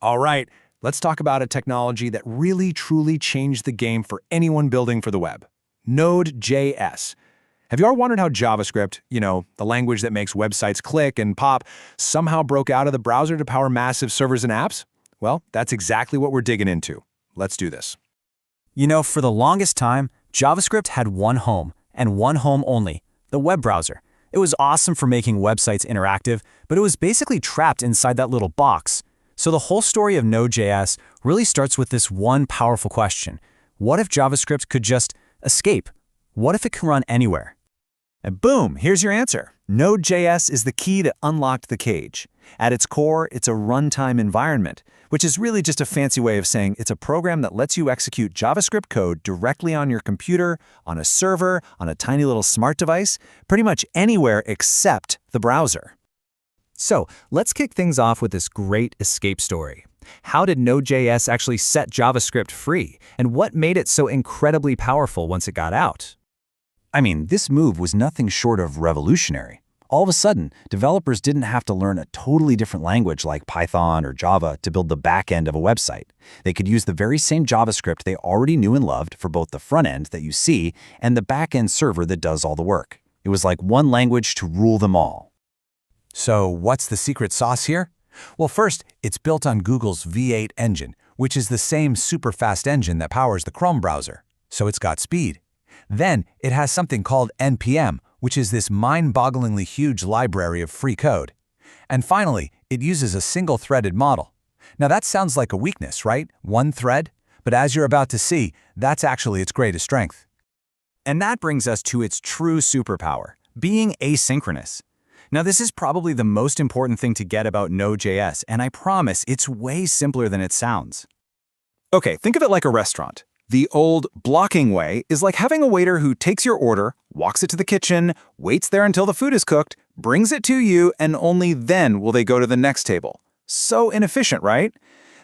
All right, let's talk about a technology that really truly changed the game for anyone building for the web. Node.js. Have you ever wondered how JavaScript, the language that makes websites click and pop, somehow broke out of the browser to power massive servers and apps? Well, that's exactly what we're digging into. Let's do this. For the longest time, JavaScript had one home, and one home only, the web browser. It was awesome for making websites interactive, but it was basically trapped inside that little box. So the whole story of Node.js really starts with this one powerful question. What if JavaScript could just escape? What if it can run anywhere? And boom, here's your answer. Node.js is the key to unlock the cage. At its core, it's a runtime environment, which is really just a fancy way of saying it's a program that lets you execute JavaScript code directly on your computer, on a server, on a tiny little smart device, pretty much anywhere except the browser. So let's kick things off with this great escape story. How did Node.js actually set JavaScript free, and what made it so incredibly powerful once it got out? This move was nothing short of revolutionary. All of a sudden, developers didn't have to learn a totally different language like Python or Java to build the back end of a website. They could use the very same JavaScript they already knew and loved for both the front end that you see and the back end server that does all the work. It was like one language to rule them all. So what's the secret sauce here? Well, first, it's built on Google's V8 engine, which is the same super fast engine that powers the Chrome browser. So it's got speed. Then it has something called NPM, which is this mind-bogglingly huge library of free code. And finally, it uses a single-threaded model. Now that sounds like a weakness, right? One thread? But as you're about to see, that's actually its greatest strength. And that brings us to its true superpower, being asynchronous. Now this is probably the most important thing to get about Node.js, and I promise it's way simpler than it sounds. Okay, think of it like a restaurant. The old blocking way is like having a waiter who takes your order, walks it to the kitchen, waits there until the food is cooked, brings it to you, and only then will they go to the next table. So inefficient, right?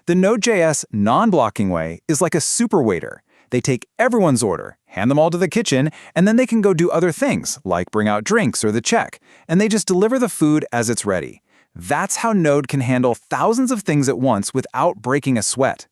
The Node.js non-blocking way is like a super waiter. They take everyone's order, hand them all to the kitchen, and then they can go do other things, like bring out drinks or the check, and they just deliver the food as it's ready. That's how Node can handle thousands of things at once without breaking a sweat.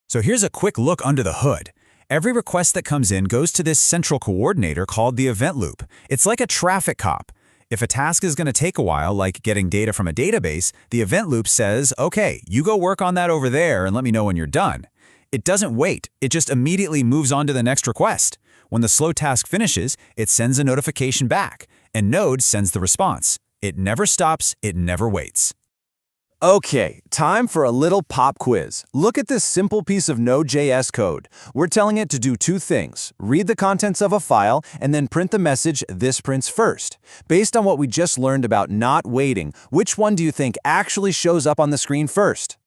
So here's a quick look under the hood. Every request that comes in goes to this central coordinator called the event loop. It's like a traffic cop. If a task is going to take a while, like getting data from a database, the event loop says, okay, you go work on that over there and let me know when you're done. It doesn't wait, it just immediately moves on to the next request. When the slow task finishes, it sends a notification back, and Node sends the response. It never stops, it never waits. Okay, time for a little pop quiz. Look at this simple piece of Node.js code. We're telling it to do two things: read the contents of a file and then print the message this prints first. Based on what we just learned about not waiting, which one do you think actually shows up on the screen first?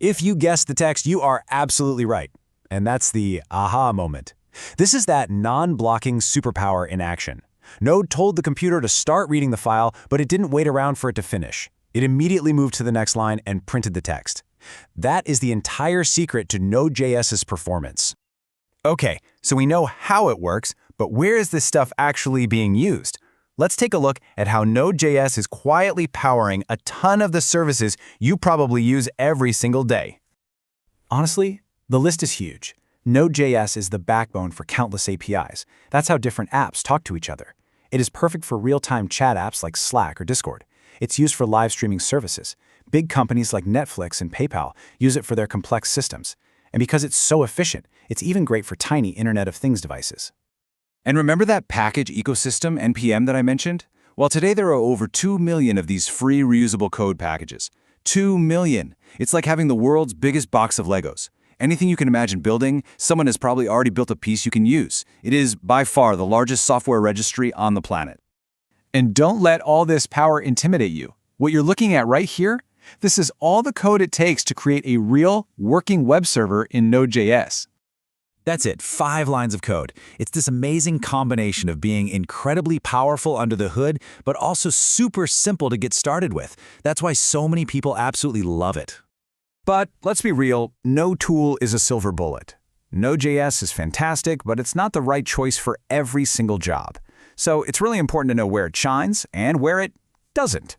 If you guessed the text, you are absolutely right. And that's the aha moment. This is that non-blocking superpower in action. Node told the computer to start reading the file, but it didn't wait around for it to finish. It immediately moved to the next line and printed the text. That is the entire secret to Node.js's performance. Okay, so we know how it works, but where is this stuff actually being used? Let's take a look at how Node.js is quietly powering a ton of the services you probably use every single day. Honestly, the list is huge. Node.js is the backbone for countless APIs. That's how different apps talk to each other. It is perfect for real-time chat apps like Slack or Discord. It's used for live streaming services. Big companies like Netflix and PayPal use it for their complex systems. And because it's so efficient, it's even great for tiny Internet of Things devices. And remember that package ecosystem, NPM, that I mentioned? Well, today there are over 2 million of these free reusable code packages. 2 million! It's like having the world's biggest box of Legos. Anything you can imagine building, someone has probably already built a piece you can use. It is, by far, the largest software registry on the planet. And don't let all this power intimidate you. What you're looking at right here, this is all the code it takes to create a real, working web server in Node.js. That's it, 5 lines of code. It's this amazing combination of being incredibly powerful under the hood, but also super simple to get started with. That's why so many people absolutely love it. But let's be real, no tool is a silver bullet. Node.js is fantastic, but it's not the right choice for every single job. So it's really important to know where it shines and where it doesn't.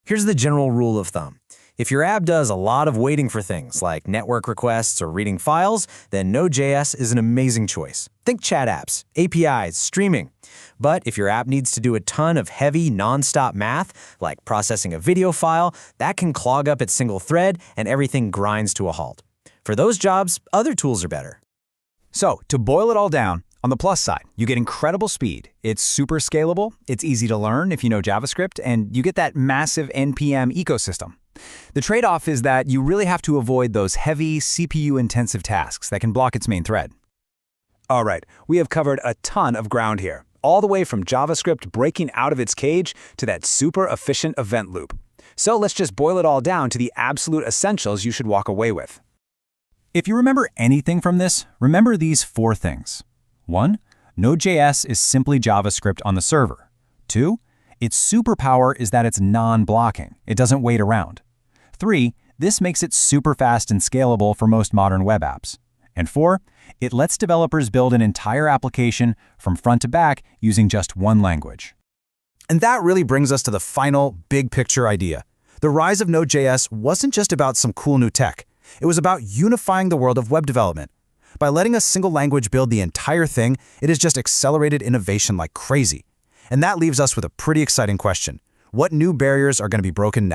Here's the general rule of thumb. If your app does a lot of waiting for things like network requests or reading files, then Node.js is an amazing choice. Think chat apps, APIs, streaming. But if your app needs to do a ton of heavy, non-stop math, like processing a video file, that can clog up its single thread and everything grinds to a halt. For those jobs, other tools are better. So, to boil it all down, on the plus side, you get incredible speed. It's super scalable, it's easy to learn if you know JavaScript, and you get that massive NPM ecosystem. The trade-off is that you really have to avoid those heavy, CPU-intensive tasks that can block its main thread. All right, we have covered a ton of ground here, all the way from JavaScript breaking out of its cage to that super efficient event loop. So let's just boil it all down to the absolute essentials you should walk away with. If you remember anything from this, remember these 4 things. 1. Node.js is simply JavaScript on the server. 2. Its superpower is that it's non-blocking. It doesn't wait around. 3. This makes it super fast and scalable for most modern web apps. And 4. It lets developers build an entire application from front to back using just one language. And that really brings us to the final big picture idea. The rise of Node.js wasn't just about some cool new tech. It was about unifying the world of web development. By letting a single language build the entire thing, it has just accelerated innovation like crazy. And that leaves us with a pretty exciting question. What new barriers are going to be broken next?